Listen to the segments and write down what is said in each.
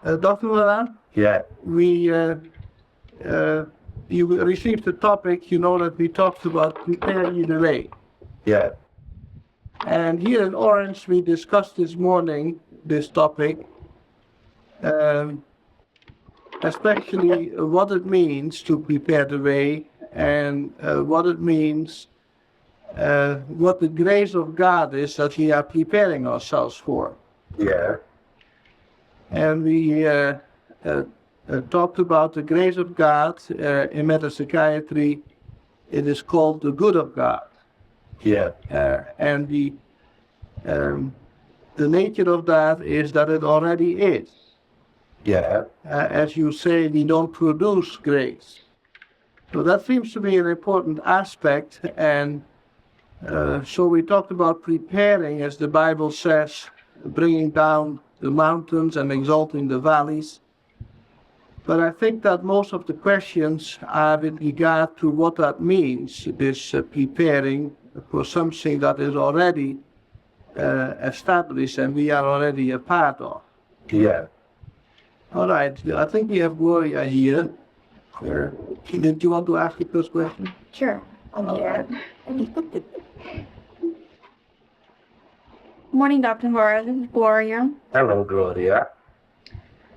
Dr. Moran, Yeah. you received the topic, you know that we talked about preparing the way. Yeah. And here in Orange, we discussed this morning this topic, especially what it means to prepare the way and what it means, what the grace of God is that we are preparing ourselves for. Yeah. And we talked about the grace of God in metapsychiatry. It is called the good of God. Yeah. And the nature of that is that it already is. Yeah. As you say, we don't produce grace. So that seems to be an important aspect. And so we talked about preparing, as the Bible says, bringing down the mountains and exalting the valleys. But I think that most of the questions are with regard to what that means, this preparing for something that is already established and we are already a part of. Yeah. All right, I think we have Gloria here. Did you want to ask the first question? Sure. Morning, Dr. Hora. This is Gloria. Hello, Gloria.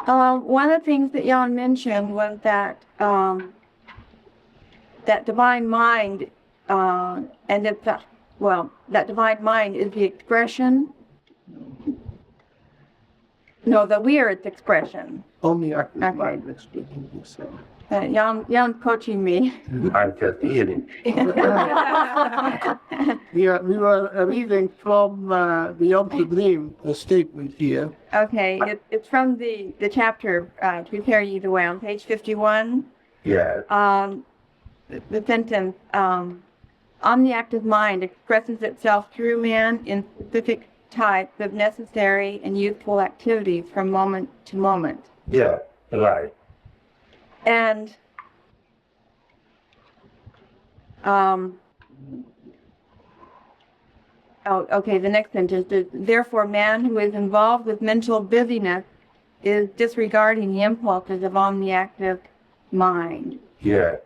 One of the things that Jan mentioned was that that divine mind, and that divine mind is the expression. No, that we are its expression. Only our Okay. so. Jan coaching me. I'm just eating. We were reading from Beyond the Dream, a statement here. Okay, it's from the chapter Prepare Ye the Way on page 51. Yeah. The sentence, omniactive mind expresses itself through man in specific types of necessary and useful activities from moment to moment. Yeah. Right. And the next sentence is, therefore man who is involved with mental busyness is disregarding the impulses of omniactive mind. Yeah.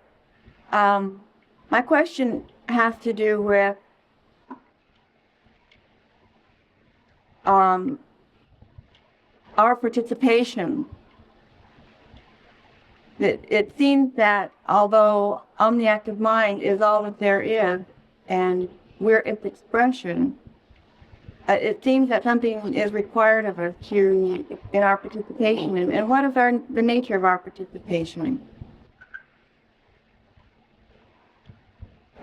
My question has to do with our participation. It seems that although omniactive mind is all that there is, and we're its expression, it seems that something is required of us in our participation. And what is the nature of our participation?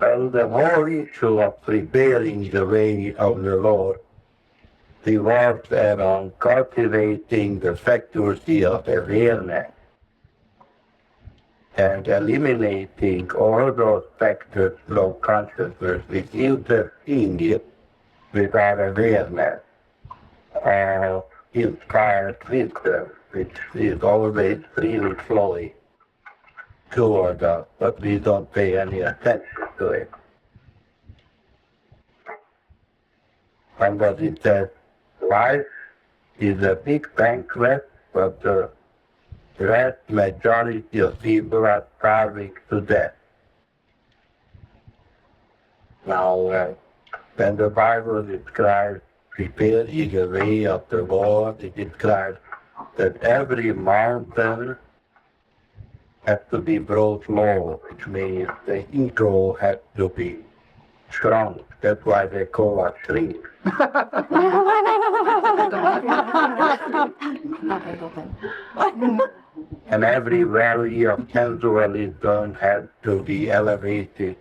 Well, the whole issue of preparing the way of the Lord revolves around cultivating the faculty of awareness and eliminating all those factors of consciousness which interfere with our awareness, inspired wisdom, which is always really flowing toward us, but we don't pay any attention to it. And what it says, life is a big banquet, but the vast majority of people are starving to death. Now, when the Bible describes preparing the way of the Lord, it describes that every mountain has to be brought low, which means the ego has to be strong. That's why they call us trees. And every valley of sensualism has to be elevated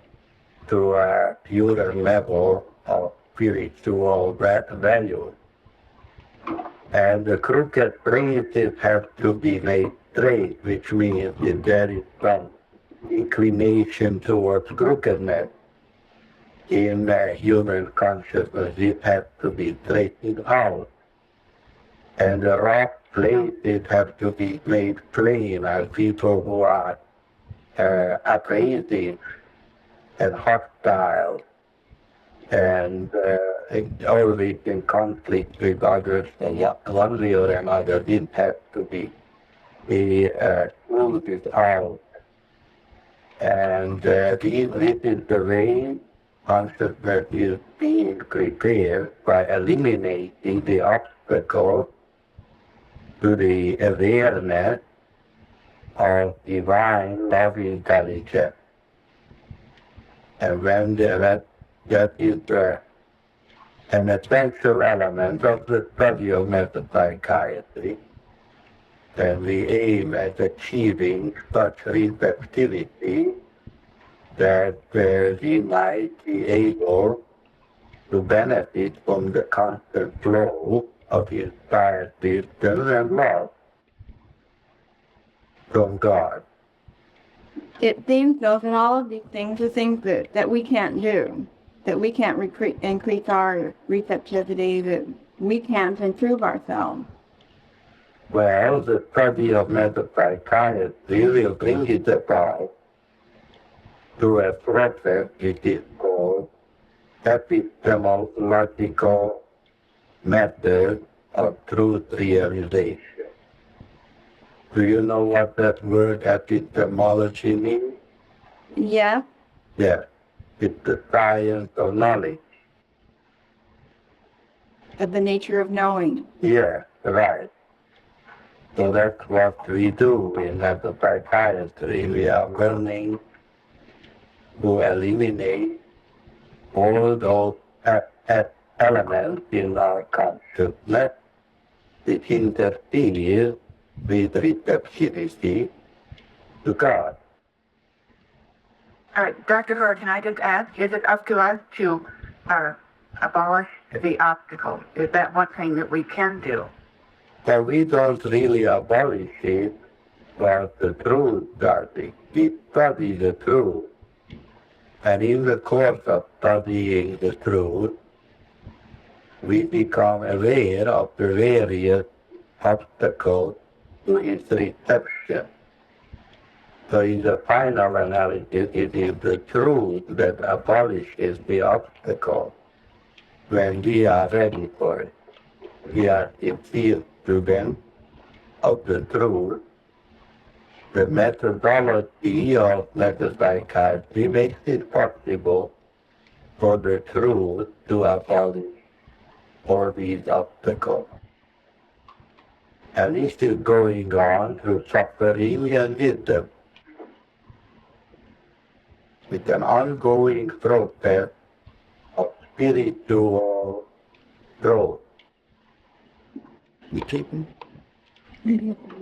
to a purer level of spiritual value. And the crooked places have to be made straight, which means that there is some inclination towards crookedness in human consciousness. It has to be straightened out. And the rough places have to be made plain, as people who are apprehensive and hostile and always in conflict with others, and one way or another, it has to be the truth is out. And this is the way consciousness is being prepared by eliminating the obstacle to the awareness of divine love intelligence. And when that is an essential element of the study of metapsychiatry, then we aim at achieving such receptivity that we might be able to benefit from the constant flow of inspired wisdom and love from God. It seems, though, that all of these things are things that we can't do, that we can't increase our receptivity, that we can't improve ourselves. Well, the study of metapsychiatry will bring it about to a process which is called epistemological method of truth realization. Do you know what that word epistemology means? Yes. Yes, it's the science of knowledge. Of the nature of knowing. Yeah, right. So that's what we do in metapsychiatry. We are learning to eliminate all those elements in our consciousness that interfere with receptivity to God. Dr. Hora, can I just ask, is it up to us to abolish the obstacle? Is that one thing that we can do? So we don't really abolish it, but the truth, darling. We study the truth. And in the course of studying the truth, we become aware of the various obstacles to its reception. So in the final analysis, it is the truth that abolishes the obstacle when we are ready for it. We are infused to them of the truth. The methodology of metapsychiatry makes it possible for the truth to abolish all these obstacles. And this is going on through suffering and wisdom, with an ongoing process of spiritual growth.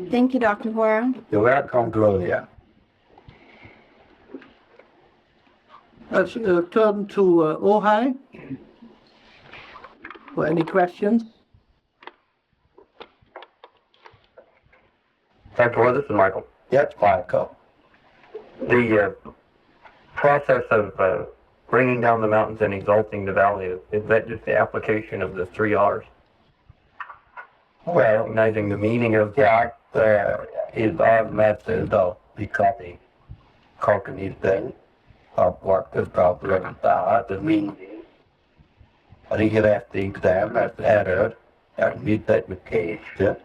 Thank you, Dr. Hora. You're welcome, Gloria. Let's turn to Ojai for any questions. Dr. Hora, this is Michael. Yes, Michael. The process of bringing down the mountains and exalting the valley, is that just the application of the 3 R's? Well, Recognizing the meaning of that is our method of becoming cognizant of what the problems are, the meaning, regretting them as error and miseducation,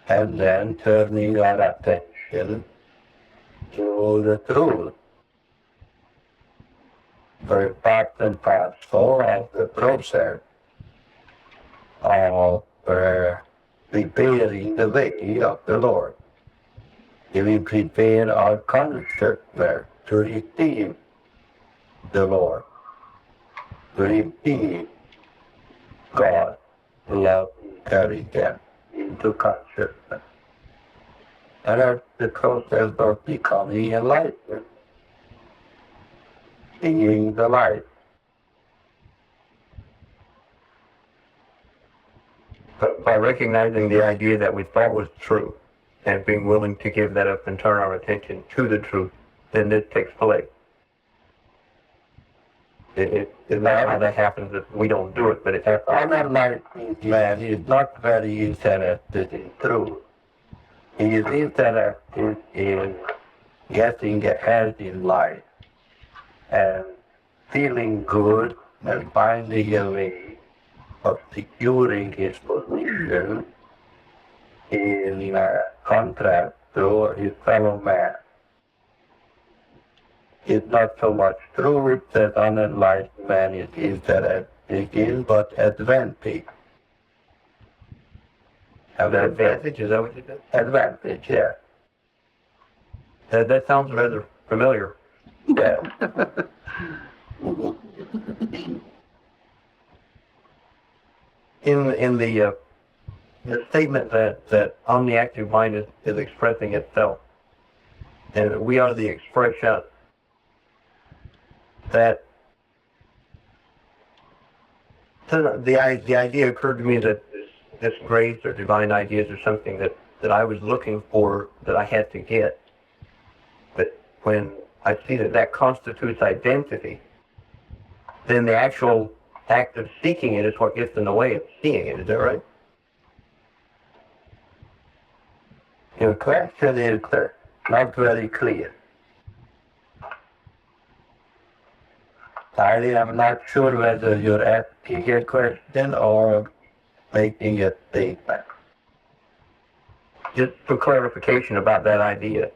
and then turning our attention to the truth. Very part and parcel of the process of preparing the way of the Lord. We prepare our consciousness to receive the Lord, to receive God, love, intelligence into consciousness. And that's the process of becoming enlightened, seeing the light. But by recognizing the idea that we thought was true and being willing to give that up and turn our attention to the truth, then this takes place. It's not how that happens that we don't do it, but it happens. An enlightened man is not very interested in truth. He is interested in getting ahead in life and feeling good and finding a way of securing his position in contract to his fellow man. It's not so much truth that unenlightened man is interested in, but advantage. Advantage, is that what you said? Advantage, yeah. That sounds rather familiar. Yeah. In the statement that omniactive mind is expressing itself, and we are the expression, that so the idea occurred to me that this grace or divine ideas or something that I was looking for, that I had to get. But when I see that constitutes identity, then the actual act of seeking it is what gets in the way of seeing it. Is that right? Your question is not very clear. I am not sure whether you're asking a question or making a statement. Just for clarification about that idea.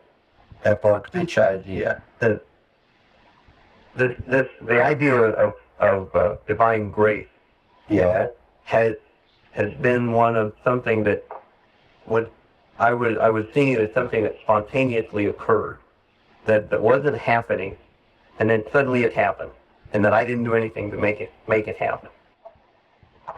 About which idea? The idea of divine grace, Yeah. has been one of something that I was seeing it as something that spontaneously occurred, that wasn't happening, and then suddenly it happened, and that I didn't do anything to make it happen.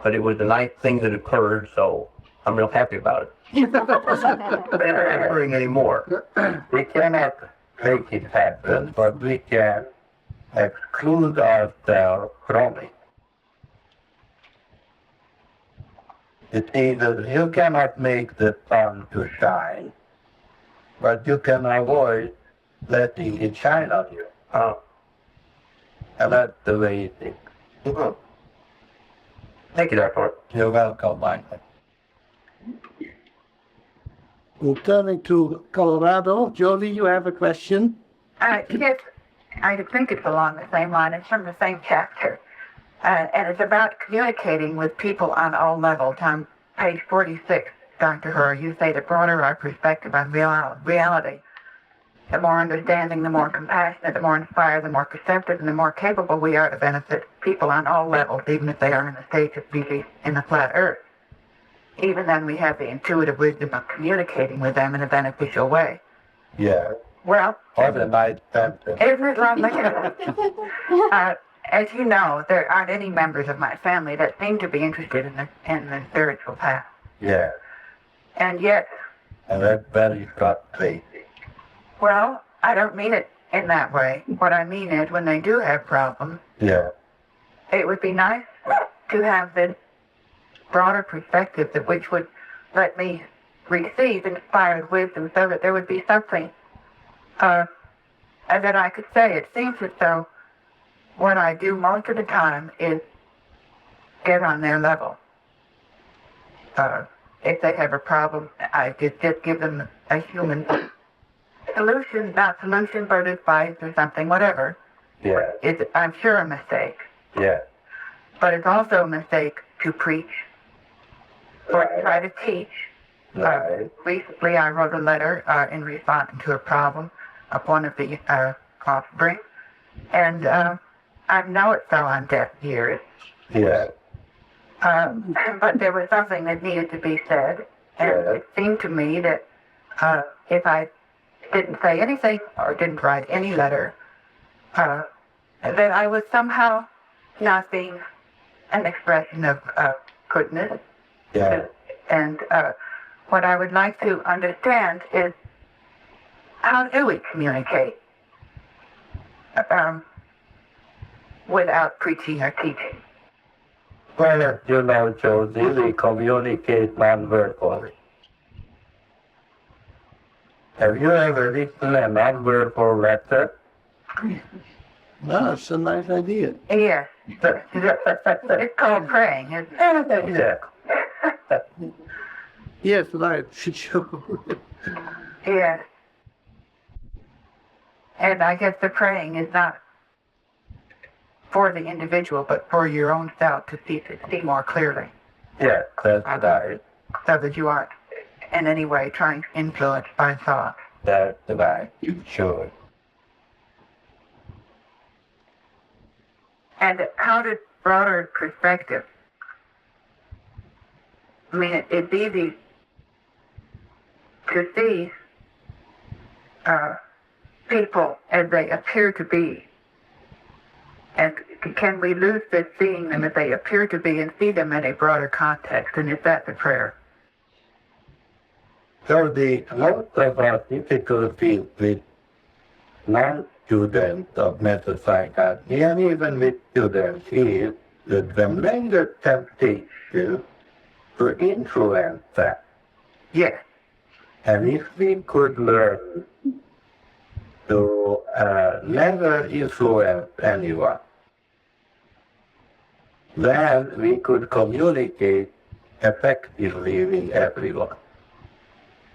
But it was a nice thing that occurred, so I'm real happy about it. It's not occurring anymore. We cannot make it happen, but we can exclude ourselves from it. It's either you cannot make the sun to shine, but you can avoid letting it shine on you. And that's the way it is. Mhm. Thank you, Dr. You're welcome, Michael. Turning to Colorado, Jody, you have a question? Yes, I think it's along the same line. It's from the same chapter. And it's about communicating with people on all levels. On page 46, Dr. Hora, you say the broader our perspective on reality, the more understanding, the more compassionate, the more inspired, the more receptive, and the more capable we are to benefit people on all levels, even if they are in a state of beauty in the flat earth. Even then, we have the intuitive wisdom of communicating with them in a beneficial way. Yeah. Well, Or the night sentence. isn't it lovely? As you know, there aren't any members of my family that seem to be interested in the spiritual path. Yeah. And yet, And that's very frustrating. well, I don't mean it in that way. What I mean is, when they do have problems, Yeah. it would be nice to have this broader perspective which would let me receive inspired wisdom, so that there would be something that I could say. It seems as though what I do most of the time is get on their level. If they have a problem, I just give them a human solution, not solution, but advice or something, whatever. Yeah. It's, I'm sure, a mistake. Yeah. But it's also a mistake to preach or to try to teach. Right. Recently, I wrote a letter in response to a problem of one of the offspring, and I know it fell on deaf ears. Yeah. But there was something that needed to be said, and it seemed to me that if I didn't say anything or didn't write any letter, that I was somehow not being an expression of goodness. Yeah. And what I would like to understand is, how do we communicate without preaching or teaching? Well, you know, Josie, we communicate non-verbally. Have you ever written a non-verbal letter? No, that's a nice idea. Yes. It's called praying, isn't it? Yeah. Yes, right. Yes. And I guess the praying is not for the individual, but for your own self to see more clearly. Yeah, that's right. So that you aren't in any way trying to influence by thought. That's right. You should. And how did broader perspective? I mean, it's easy to see people as they appear to be. And can we lose this seeing them as they appear to be and see them in a broader context? And is that the prayer? So the most of our difficulties with non-students of mental psychiatry and even with students is the tremendous temptation to influence that. Yes. And if we could learn to never influence anyone, then we could communicate effectively with everyone.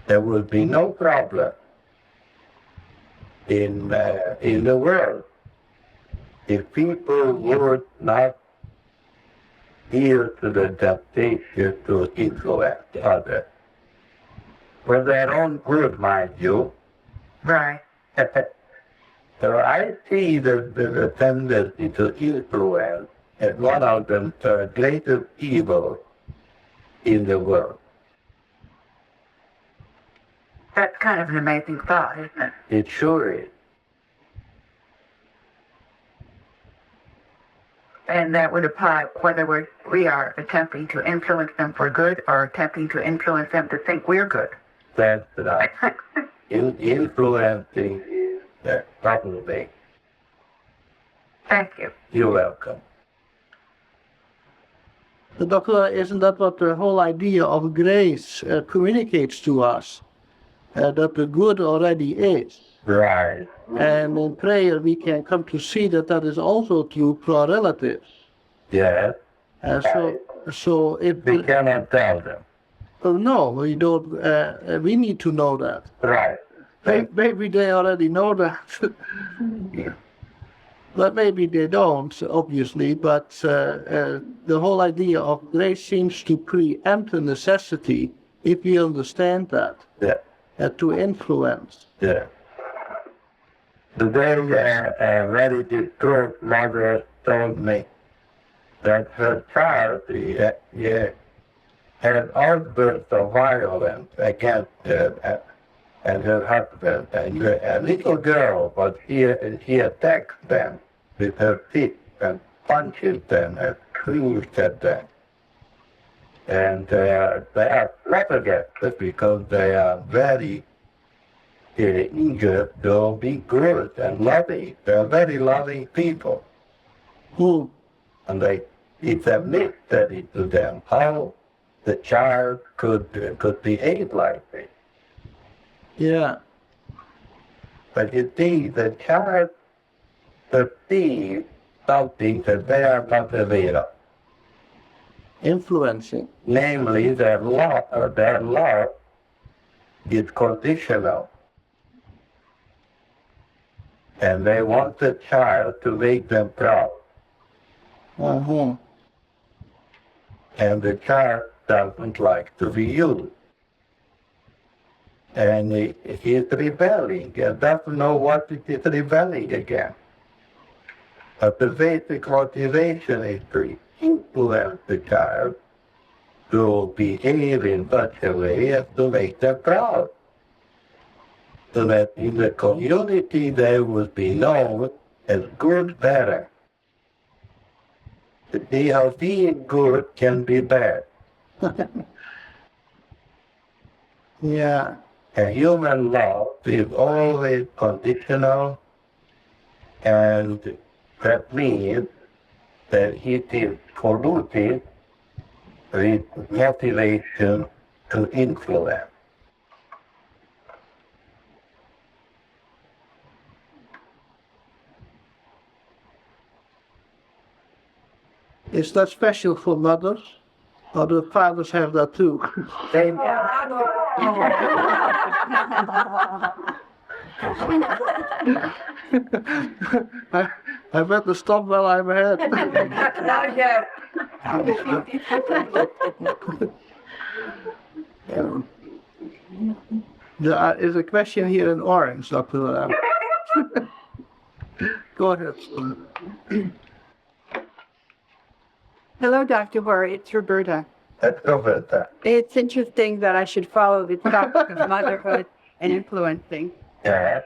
There would be no problem in the world if people would not yield to the temptation to influence others. For their own good, mind you. Right. So I see the tendency to influence as one of the greatest evils in the world. That's kind of an amazing thought, isn't it? It sure is. And that would apply whether we are attempting to influence them for good or attempting to influence them to think we're good. That's right. Influencing is the proper way. Thank you. You're welcome. Doctor, isn't that what the whole idea of grace communicates to us? That the good already is. Right. And in prayer we can come to see that that is also true for our relatives. Yes. And so it... We cannot tell them. No, we don't. We need to know that. Right. Maybe they already know that. But maybe they don't, obviously. But the whole idea of grace seems to preempt the necessity, if we understand that, Yeah. To influence. Yeah. Today, very distraught mother told me that her child had outbursts of violence against her and her husband. And a little girl, but she attacks them with her feet and punches them and screams at them. And they are flabbergasted because they are very eager to be good and loving. They are very loving people. And it's a mystery to them how the child could behave like this. Yeah. But you see, the child perceives something that they are not aware of. Influencing. Namely, their love is conditional. And they want the child to make them proud. Uh-huh. And the child doesn't like to be used. And he is rebelling and doesn't know what it is rebelling against. But the basic motivation is to influence the child to behave in such a way as to make them proud. So that in the community they would be known as good better. To see how being good can be bad. Yeah. And human love is always conditional, and that means that it is polluted with motivation to influence. Is that special for mothers? Or do fathers have that too? Same. I better stop while I'm ahead. Not yet. There is a question here in orange, Dr. Hora. Go ahead. Hello, Dr. Hora. It's Roberta. Let's go with that. It's interesting that I should follow the topic of motherhood and influencing. Yeah.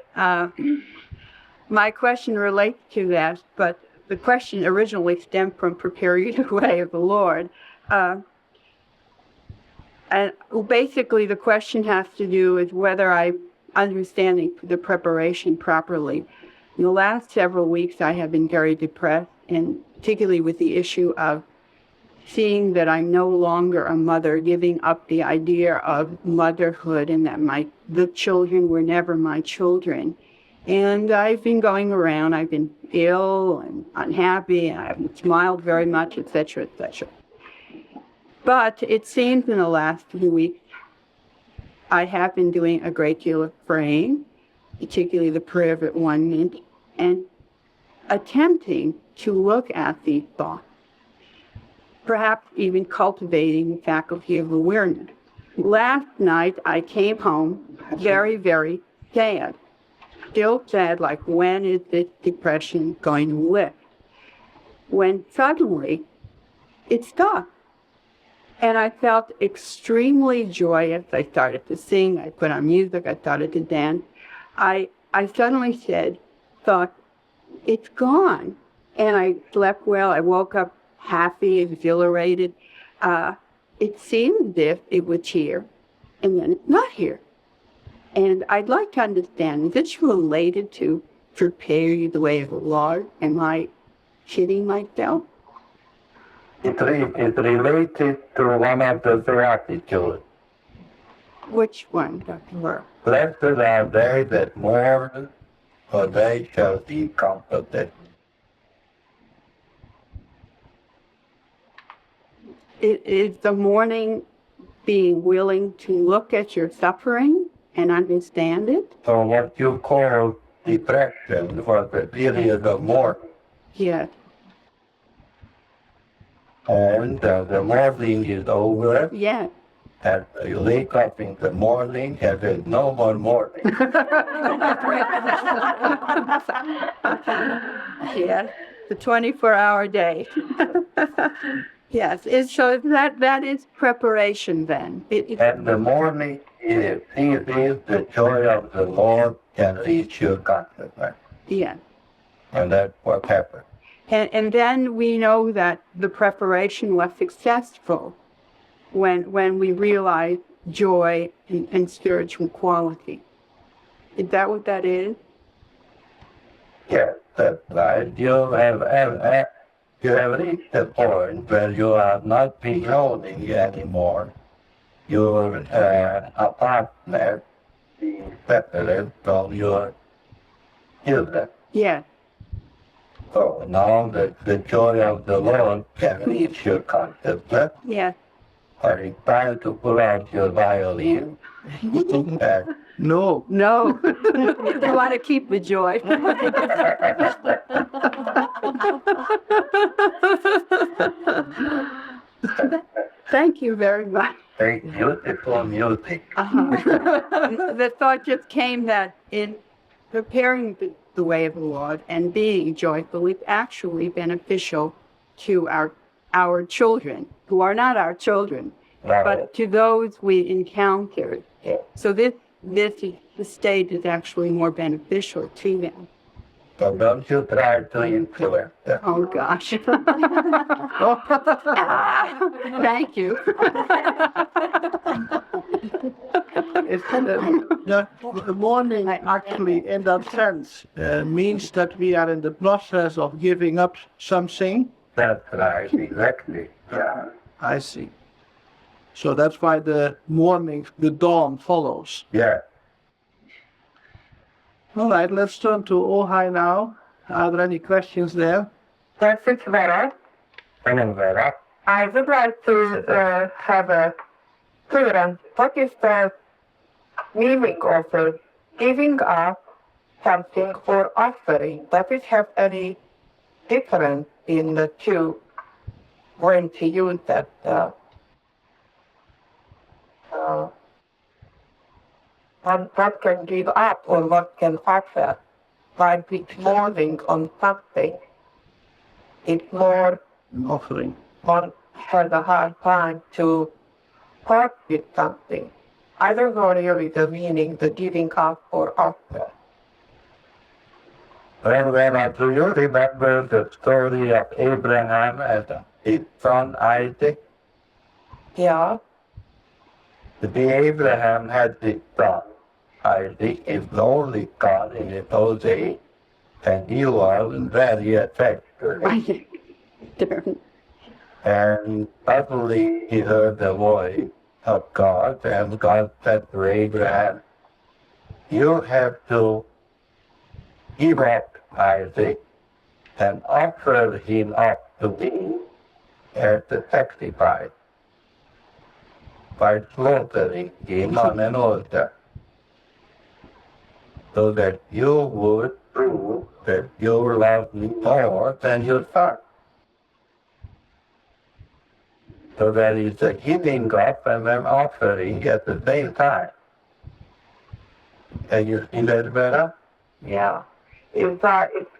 My question relates to that, but the question originally stemmed from preparing the way of the Lord. And basically, the question has to do with whether I'm understanding the preparation properly. In the last several weeks, I have been very depressed, and particularly with the issue of seeing that I'm no longer a mother, giving up the idea of motherhood and that the children were never my children. And I've been going around, I've been ill and unhappy, and I haven't smiled very much, etc., etc. But it seems in the last few weeks, I have been doing a great deal of praying, particularly the prayer of at 1 minute, and attempting to look at these thoughts, perhaps even cultivating the faculty of awareness. Last night, I came home very, very sad. Still sad, like, when is this depression going to lift? When suddenly, it stopped. And I felt extremely joyous. I started to sing, I put on music, I started to dance. I suddenly thought, it's gone. And I slept well, I woke up happy, exhilarated. It seemed as if it was here, and then it's not here. And I'd like to understand, is this related to prepare the way of the Lord? Am I kidding myself? It's related to one of the gratitude. Which one, Dr. Hora? Blessed are they that mourn, for they shall be comforted. It is the mourning being willing to look at your suffering and understand it? So what you call depression was the period of mourning. Yes. And the mourning is over, Yes. and you wake up in the morning and there's no more mourning. Yes. The 24-hour day. Yes. So that is preparation then. And the morning is the joy of the Lord can reach your consciousness. Yes. And that's what happened. And then we know that the preparation was successful when we realize joy and spiritual quality. Is that what that is? Yes, that's right. You have reached the point where you are not beholding anymore. Your apartment is separate from your children. Yes. So now the joy of the Lord can reach your consciousness. Yes. Are you trying to pull out your violin? No. No. You want to keep the joy. Thank you very much. Very beautiful music. The thought just came that in preparing the way of the Lord and being joyful is actually beneficial to our children, who are not our children, but to those we encountered. So this the state is actually more beneficial to them. So don't you try to influence them. Oh gosh. Thank you. It's the mourning actually, in that sense, means that we are in the process of giving up something. That's right, exactly. Yeah. I see. So that's why the morning, the dawn follows. Yeah. All right, let's turn to Ojai now. Are there any questions there? That's it, Vera. Vera. I would like to have a clearance. What is the meaning of giving up something or offering? Does it have any difference in the two when to use that what can give up or what can offer. By withholding on something, it's more Offering. one has a hard time to part with something. I don't know really the meaning, the giving up or offer. When do you remember the story of Abraham and his son Isaac? Yeah, Abraham had his son. Isaac is the only son in those days, and he was very affectionate. And suddenly he heard the voice of God, and God said to Abraham, you have to give up Isaac and offer him up to me as a sacrifice by slaughtering him on an altar, so that you would prove that you love me more than your son. So that is a giving up and an offering at the same time. Can you see that better? yeah. It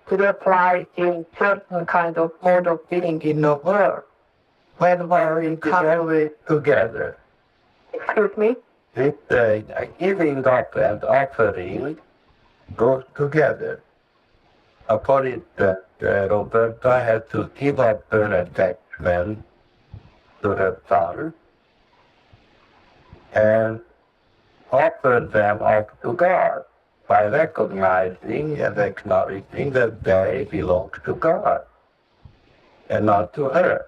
could apply in certain kind of mode of being in the world. When we're in Together. excuse me? It's a giving up and offering goes together. According to Roberta had to give up her attachment to her son and offer them up to God by recognizing and acknowledging that they belong to God and not to her.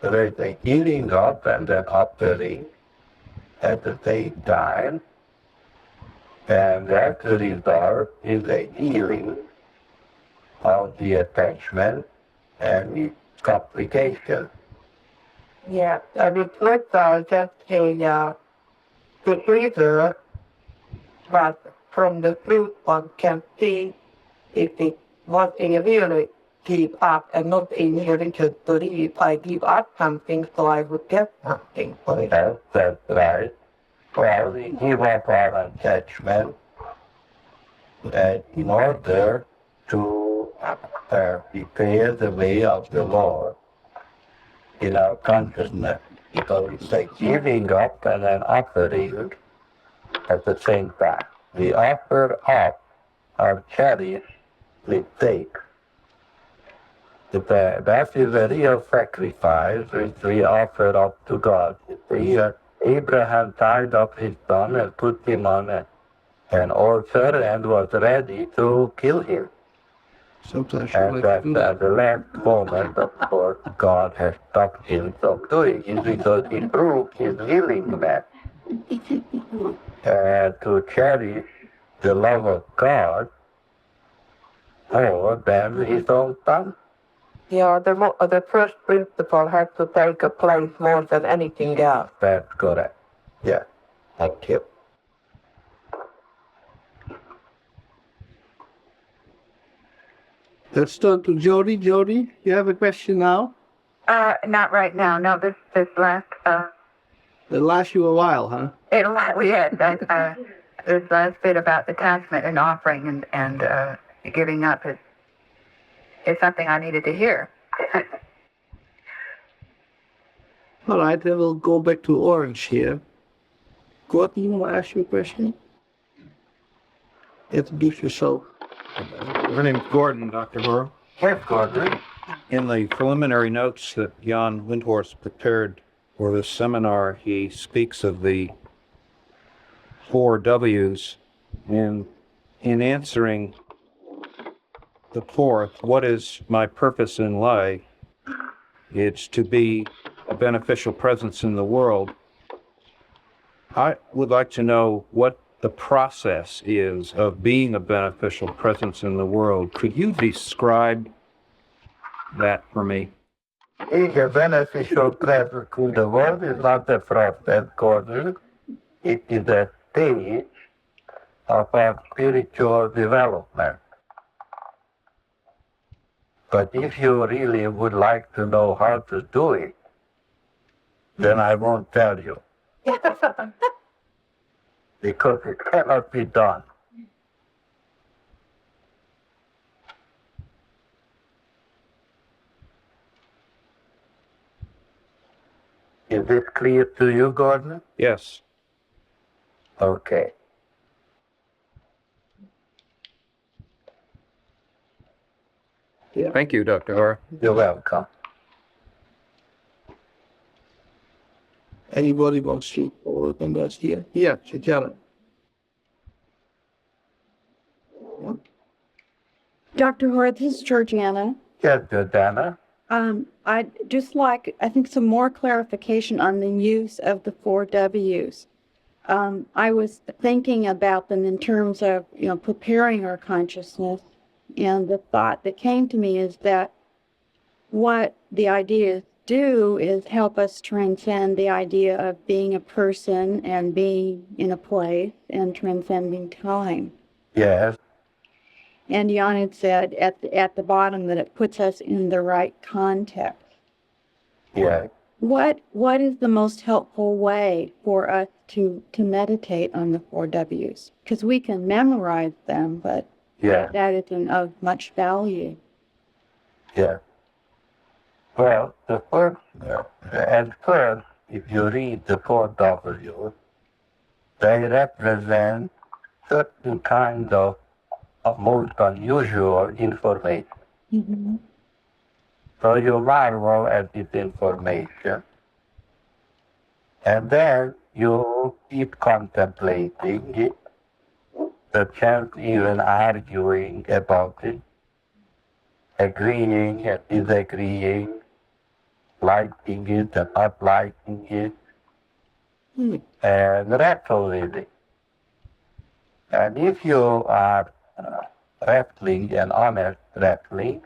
So there's a giving up and an offering at the same time, and that result is a healing of the attachment and its complications. Yeah, and it's not just a procedure, but from the fruit one can see if it was a really give up and not a really just believe I give up something so I would get something for it. That's right. Well, we give up our attachment in order to prepare the way of the Lord in our consciousness. Because it's like giving up and an offering at the same time. We offer up our charity with faith. That is a real sacrifice which we offer up to God. Abraham tied up his son and put him on an altar and was ready to kill him. Sometimes And at the last moment, of course, God has stopped him from doing it because he proved his willingness to cherish the love of God more than his own son. Yeah, the first principle has to take a place more than anything else. That's correct. Yeah. Thank you. Let's turn to Jody. Jody, you have a question now? Not right now. No, this last, It'll last you a while, huh? this last bit about attachment and offering and giving up is something I needed to hear. All right, then we'll go back to Orange here. Gordon, you want to ask you a question? Introduce yourself. My name's Gordon, Dr. Hora. Yes, Gordon. In the preliminary notes that Jan Windhorst prepared for this seminar, he speaks of the 4 W's. And in answering the fourth, what is my purpose in life? It's to be a beneficial presence in the world. I would like to know what the process is of being a beneficial presence in the world. Could you describe that for me? Being a beneficial presence to the world is not a process, Gordon. It is a stage of our spiritual development. But if you really would like to know how to do it, then I won't tell you. because it cannot be done. Is this clear to you, Gordon? Yes. Okay. Thank you, Dr. Hora. You're welcome. Anybody wants to forward on that here? Yeah, Chichala. Dr. Hora, this is Georgiana. Yes, Dana. I'd just like, I think, some more clarification on the use of the 4 Ws. I was thinking about them in terms of, preparing our consciousness. And the thought that came to me is that what the ideas do is help us transcend the idea of being a person and being in a place and transcending time. Yes. And Jan had said at the bottom that it puts us in the right context. Yes. What is the most helpful way for us to meditate on the 4 Ws? Because we can memorize them, but Yes. that isn't of much value. Yes. Well, at first, if you read the 4 Ws, they represent certain kind of most unusual information. Mm-hmm. So you marvel at this information, and then you keep contemplating it, perchance even arguing about it, agreeing and disagreeing, liking it and not liking it, and wrestle with it. And if you are wrestling and honest wrestling,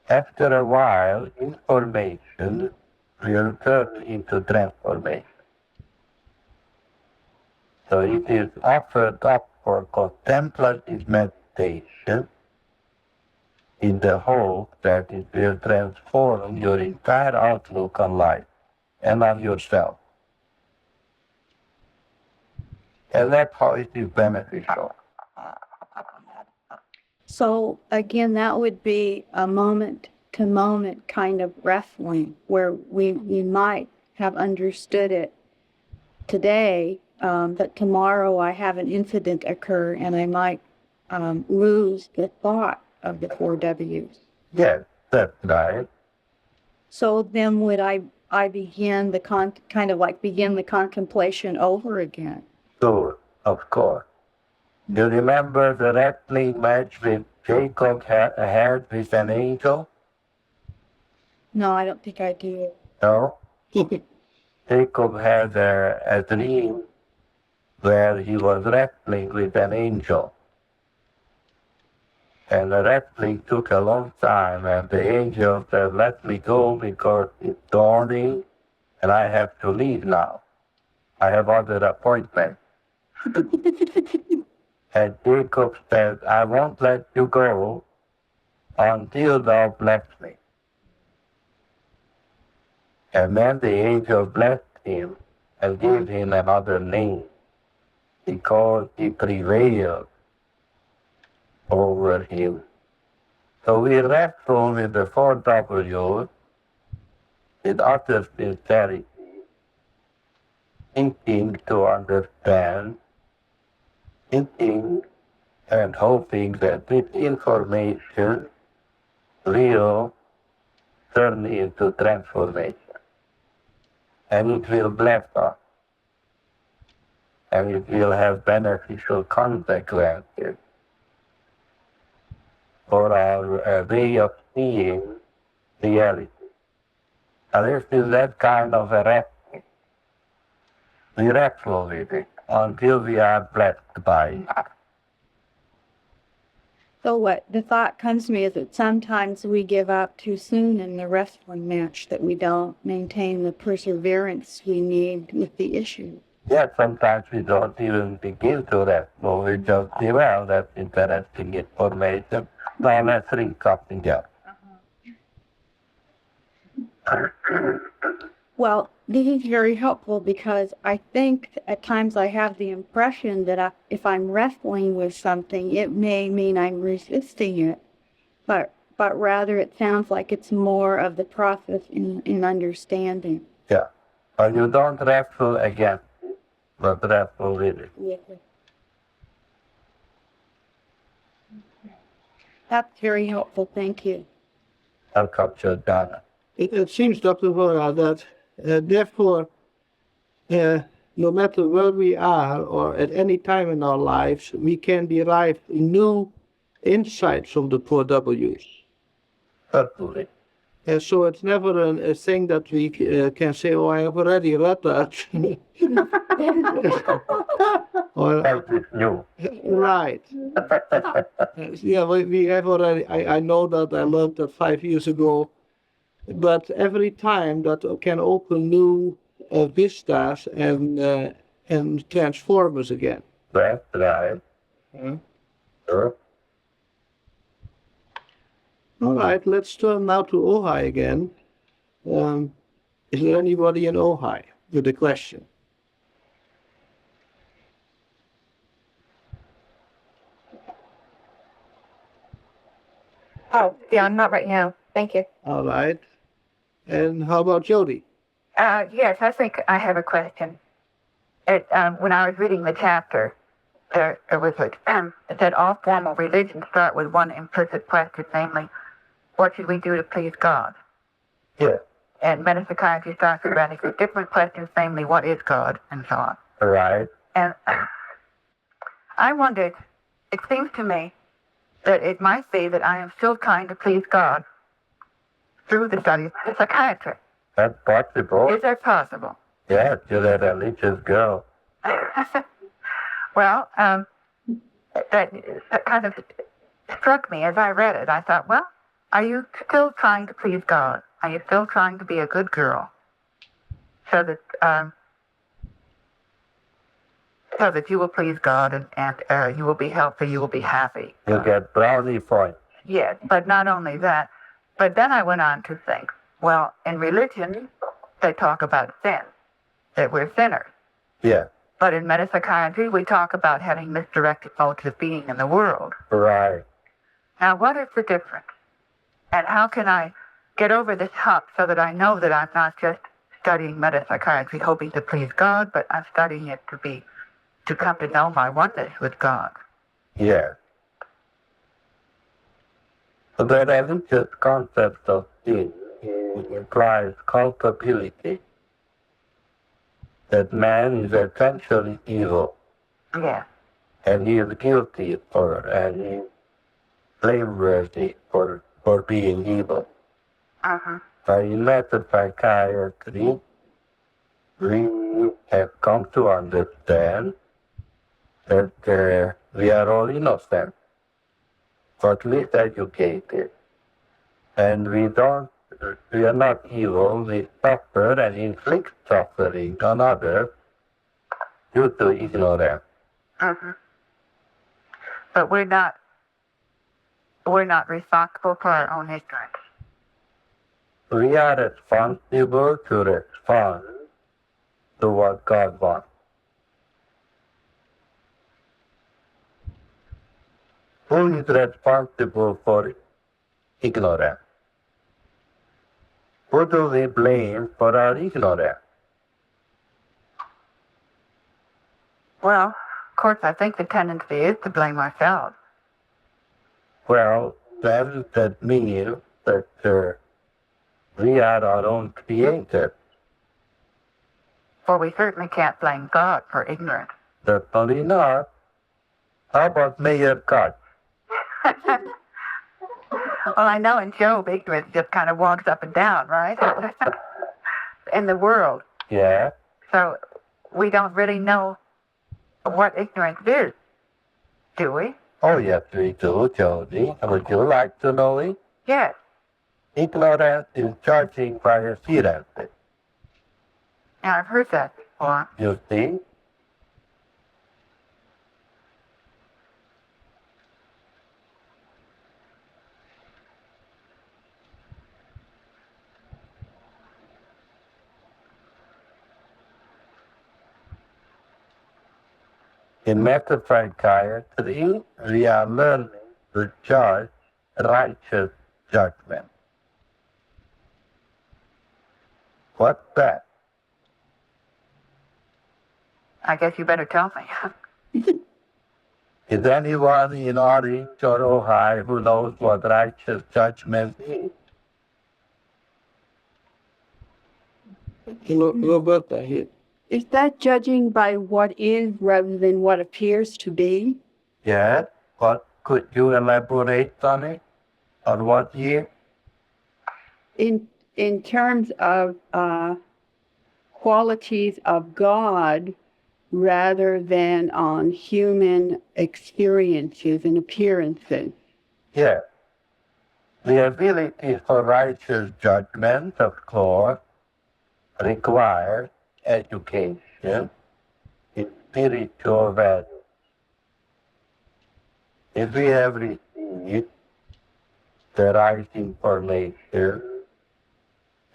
after a while, information will turn into transformation. So it is offered up for contemplative meditation in the hope that it will transform your entire outlook on life and on yourself. And that's how it is beneficial. So again, that would be a moment-to-moment kind of wrestling where we might have understood it today, but tomorrow I have an incident occur and I might lose the thought of the 4 Ws. Yes, that's right. So then would I begin begin the contemplation over again? So, of course. You remember the wrestling match with Jacob had with an angel? No, I don't think I do. No? Jacob had a dream where he was wrestling with an angel. And the wrestling took a long time, and the angel said, "Let me go because it's dawning and I have to leave now. I have other appointments." And Jacob said, "I won't let you go until thou bless me." And then the angel blessed him and gave him another name because he prevailed over him. So we wrestle with the 4 Ws with utter sincerity, thinking to understand, thinking and hoping that this information will turn into transformation. And it will bless us. And it will have beneficial consequences for our way of seeing reality. And this is that kind of a wrestling. We wrestle with it until we are blessed by it. So what the thought comes to me is that sometimes we give up too soon in the wrestling match, that we don't maintain the perseverance we need with the issue. Yes, sometimes we don't even begin to wrestle. We just say, well, that's interesting information. Now let's read something else. Well, This is very helpful because I think at times I have the impression that if I'm wrestling with something, it may mean I'm resisting it, but rather it sounds like it's more of the process in understanding. Yeah. But you don't wrestle against it, but wrestle with it. Yes. That's very helpful. Thank you. I'll capture Donna. It seems, Dr. Hora, that therefore, no matter where we are or at any time in our lives, we can derive new insights from the 4Ws. Certainly. And so it's never a thing that we can say, oh, I have already read that. Or, That is new. right. Yeah, we have already, I know that I learned that 5 years ago, but every time that can open new vistas and transform us again. That's right. Sure. All right, let's turn now to Ojai again. Is there anybody in Ojai with a question? Oh, yeah, not right now. Thank you. All right. And how about Jody? Yes, I think I have a question. When I was reading the chapter, there was it said all formal religions start with one implicit question, namely, what should we do to please God? Yeah. And metapsychiatry starts with radically different questions, namely, what is God, and so on. Right. And I wondered, it seems to me that it might be that I am still trying to please God through the study of psychiatry. That's possible. Is that possible? Yes, you're a religious girl. Well, that kind of struck me as I read it. I thought, well, are you still trying to please God? Are you still trying to be a good girl? So that you will please God and you will be healthy, you will be happy. You get brownie points. Yes, but not only that, but then I went on to think, well, in religion, they talk about sin, that we're sinners. Yeah. But in metapsychiatry, we talk about having misdirected modes of being in the world. Right. Now, what is the difference? And how can I get over this hump so that I know that I'm not just studying metapsychiatry hoping to please God, but I'm studying it to come to know my oneness with God? Yeah. So the religious concept of sin implies culpability. That man is essentially evil, Yes. and he is guilty and he is blameworthy for being evil. Uh-huh. But in metapsychiatry, we have come to understand that we are all innocent, but miseducated, and we are not evil. We suffer and inflict suffering on others due to ignorance. Uh-huh. But we're not responsible for our own ignorance. We are responsible to respond to what God wants. Who is responsible for ignorance? Who do we blame for our ignorance? Well, of course, I think the tendency is to blame ourselves. Well, that means that we are our own creators. For we certainly can't blame God for ignorance. Certainly not. How about Mayor God? Well, I know in Job, ignorance just kind of walks up and down, right? In the world. Yeah. So we don't really know what ignorance is, do we? Oh, yes, we do, Jody. Would you like to know it? Yes. Ignorance is judging by appearances. Now, I've heard that before. You see? In metapsychiatry, we are learning to judge righteous judgment. What's that? I guess you better tell me. Is anyone in Orange or Ohio who knows what righteous judgment is? A little bit there here. Is that judging by what is rather than what appears to be? Yes. What could you elaborate on it? On what here? In terms of qualities of God rather than on human experiences and appearances. Yes. The ability for righteous judgment, of course, requires education in spiritual value. If we have received the right information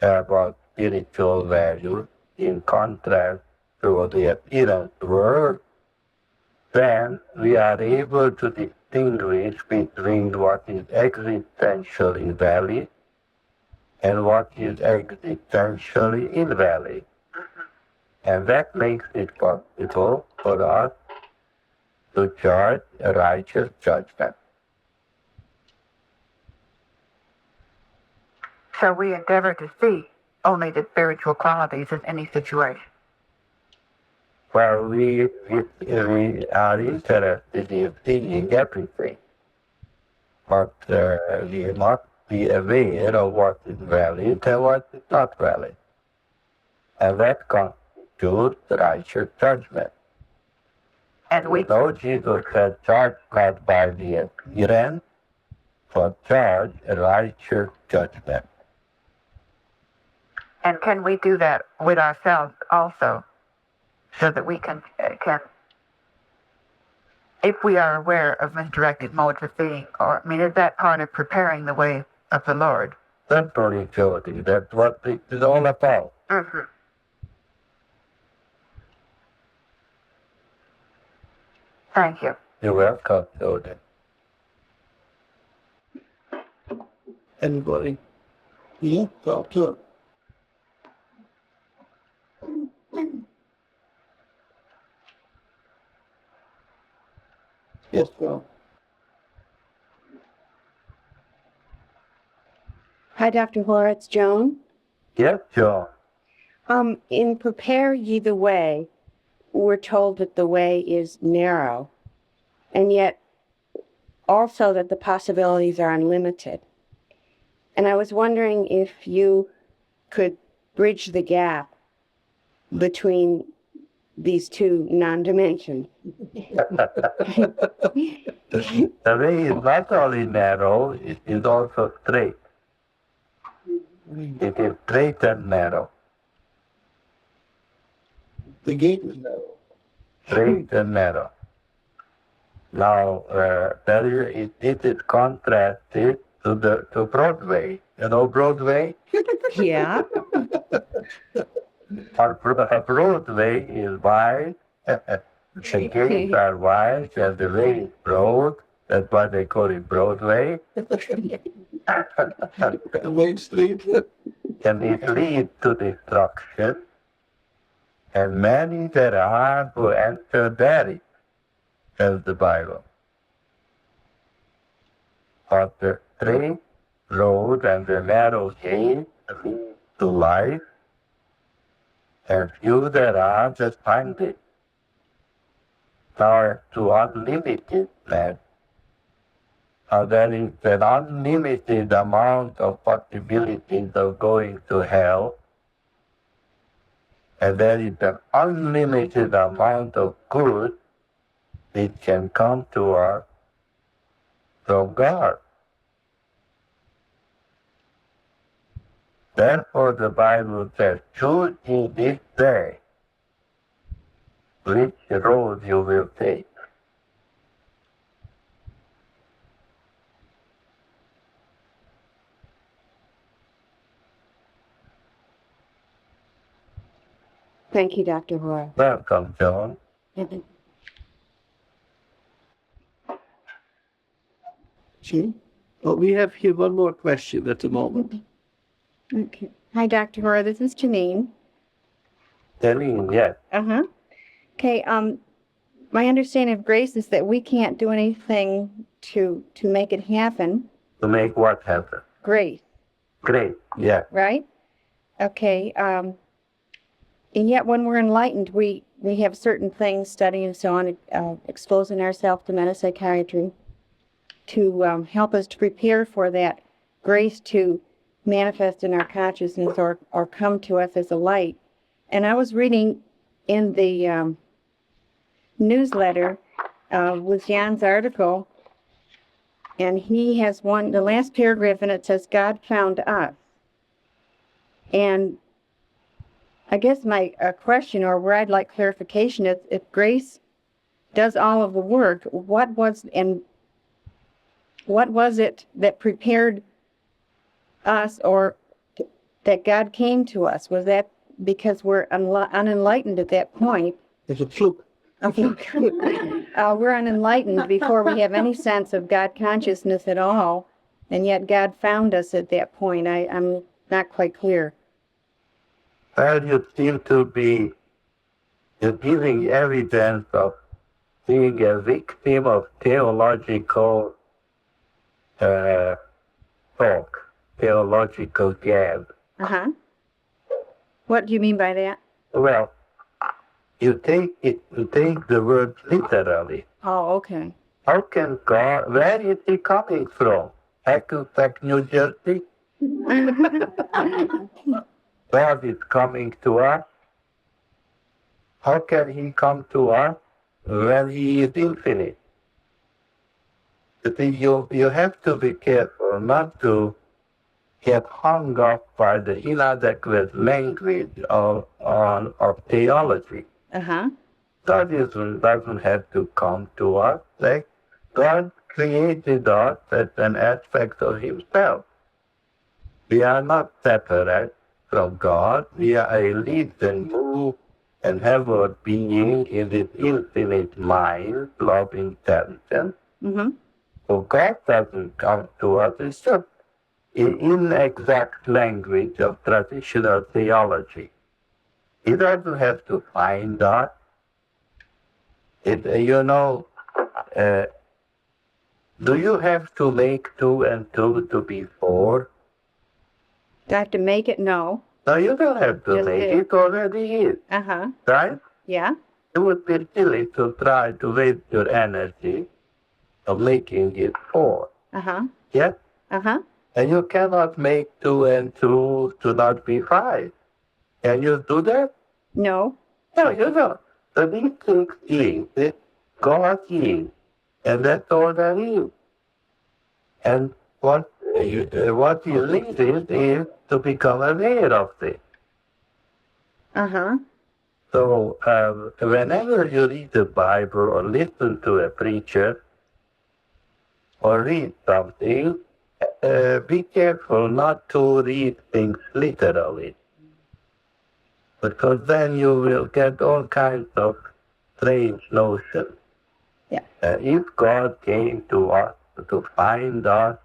about spiritual value in contrast to the appearance world, then we are able to distinguish between what is existentially valid and what is existentially invalid. And that makes it possible for us to judge a righteous judgment. So we endeavor to see only the spiritual qualities in any situation. Well, we are interested in seeing everything, but we must be aware of what is valid and what is not valid. And that constitutes righteous judgment. And we So Jesus said, judge not by the appearance, but judge a righteous judgment. And can we do that with ourselves also, so that we can, if we are aware of misdirected modes of seeing, or, I mean, is that part of preparing the way of the Lord? Simply, Jody, that's what it is all about. Mm-hmm. Thank you. You're welcome, Jody. Anybody? Yeah, talk to it. Yes, Phil. Hi, Dr. Hora, it's Joan. Yes, John. In Prepare Ye the Way, we're told that the way is narrow, and yet also that the possibilities are unlimited. And I was wondering if you could bridge the gap between these two non-dimensions. The way is not only narrow, it is also straight. It is straight and narrow. The gate is narrow. Straight and narrow. Now, it is contrasted to Broadway. You know Broadway? Yeah. Broadway is wide, the gates are wide, and the way is broad. That's why they call it Broadway. The Main Street. And it leads to destruction. And many there are who enter therein, says the Bible. But the straight road and the narrow gate lead to life, and few there are that find it. Now, to unlimited man, there is an unlimited amount of possibilities of going to hell, and there is an unlimited amount of good which can come to us from God. Therefore, the Bible says, choose ye this day which road you will take. Thank you, Dr. Hora. Welcome, John. See? But we have here one more question at the moment. Okay. Hi, Dr. Hora. This is Janine. Telling, yes. Uh-huh. Okay, my understanding of grace is that we can't do anything to make it happen. To make what happen? Grace, Great, yeah. right? Okay, and yet when we're enlightened, we have certain things, studying and so on, exposing ourselves to metapsychiatry to help us to prepare for that grace to manifest in our consciousness or come to us as a light. And I was reading in the newsletter with Jan's article, and he has the last paragraph, and it says, God found us. And I guess my question, or where I'd like clarification, is if grace does all of the work, what was it that prepared us, or that God came to us? Was that because we're unenlightened at that point? It's a fluke. Okay. We're unenlightened before we have any sense of God consciousness at all, and yet God found us at that point. I'm not quite clear. Well, you seem to be giving evidence of being a victim of theological talk, theological gab. Uh-huh. What do you mean by that? Well, you take the word literally. Oh, okay. How can God, where is he coming from? Hackensack, New Jersey? God is coming to us. How can he come to us when he is infinite? You have to be careful not to get hung up by the inadequate language of theology. Uh-huh. God doesn't have to come to us. Like God created us as an aspect of himself. We are not separate from God. We are a live and move and have our being in this infinite mind, love, intelligence. Mm-hmm. So God doesn't come to us. It's just an inexact language of traditional theology. He doesn't have to find us. Do you have to make 2 and 2 to be 4? Do I have to make it? No. No, you don't have to Just make it. it. It already is, Uh-huh. right? Yeah. It would be silly to try to waste your energy of making it 4. Uh-huh. Yes? Uh-huh. And you cannot make 2 and 2 to not be 5. Can you do that? No. No, you don't. So these things is, God is, and that's all there is. And what you need is to become aware of this. Uh-huh. So whenever you read the Bible or listen to a preacher or read something, be careful not to read things literally, because then you will get all kinds of strange notions. Yeah. If God came to us to find us,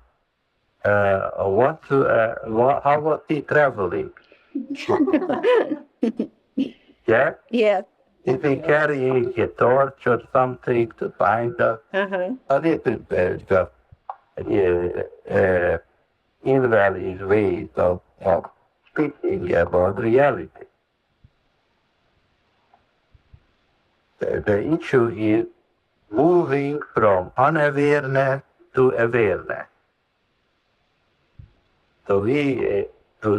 how was he traveling? Yeah? Yes. Is he carrying a torch or something to find us? Uh-huh. Or this is just invalid ways of speaking about reality. The issue is moving from unawareness to awareness. So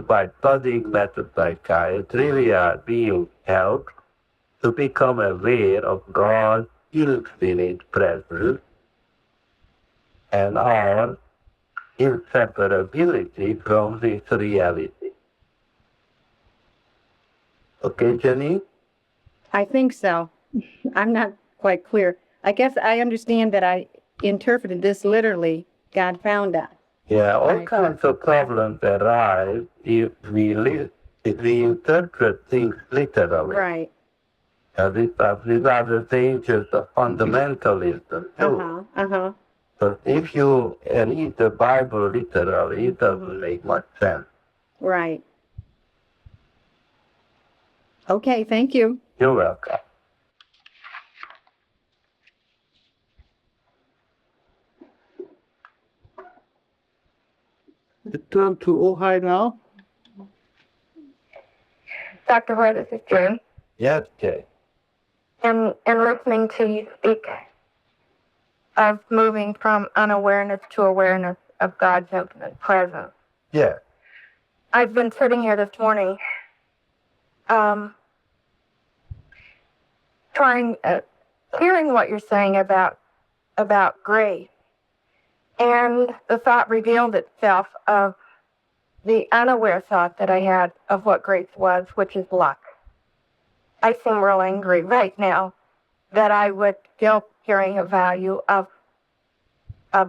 by studying metapsychiatry, we are being helped to become aware of God's infinite presence and our inseparability from this reality. Okay, Jenny? I think so. I'm not quite clear. I guess I understand that I interpreted this literally. God found us. Yeah, all kinds of problems arise if we interpret things literally. Right. These are the dangers of fundamentalism too. Uh-huh. Uh-huh. But if you read the Bible literally, it doesn't make much sense. Right. Okay, thank you. You're welcome. Turn to Ojai now. Dr. Hora, this is Jane. Yes, Jay. And listening to you speak of moving from unawareness to awareness of God's infinite presence. Yeah. I've been sitting here this morning, hearing what you're saying about grace, and the thought revealed itself of the unaware thought that I had of what grace was, which is luck. I seem real angry right now that I would still carrying a value of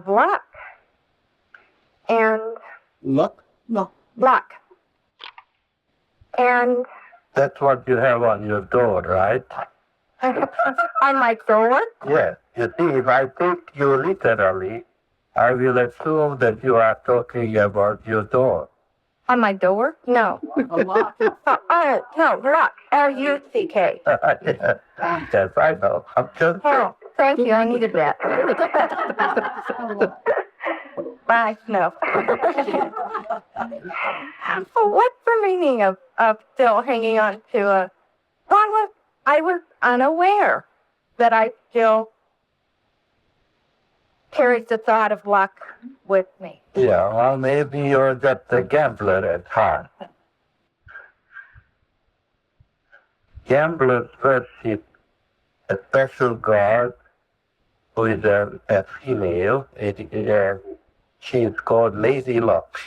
luck and Luck? No. luck. And That's what you have on your door, right? on my door, Yes. You see, if I take you literally, I will assume that you are talking about your door. on my door? No. A lot. No, luck. L-U-C-K. Yes, I know. I'm just Oh, thank you. I needed that. Bye. No. What's the meaning of still hanging on to a... Well, I was unaware that I still carried the thought of luck with me. Yeah, well, maybe you're just a gambler at heart. Gamblers worship a special god who is a female. She is called Lazy Luck.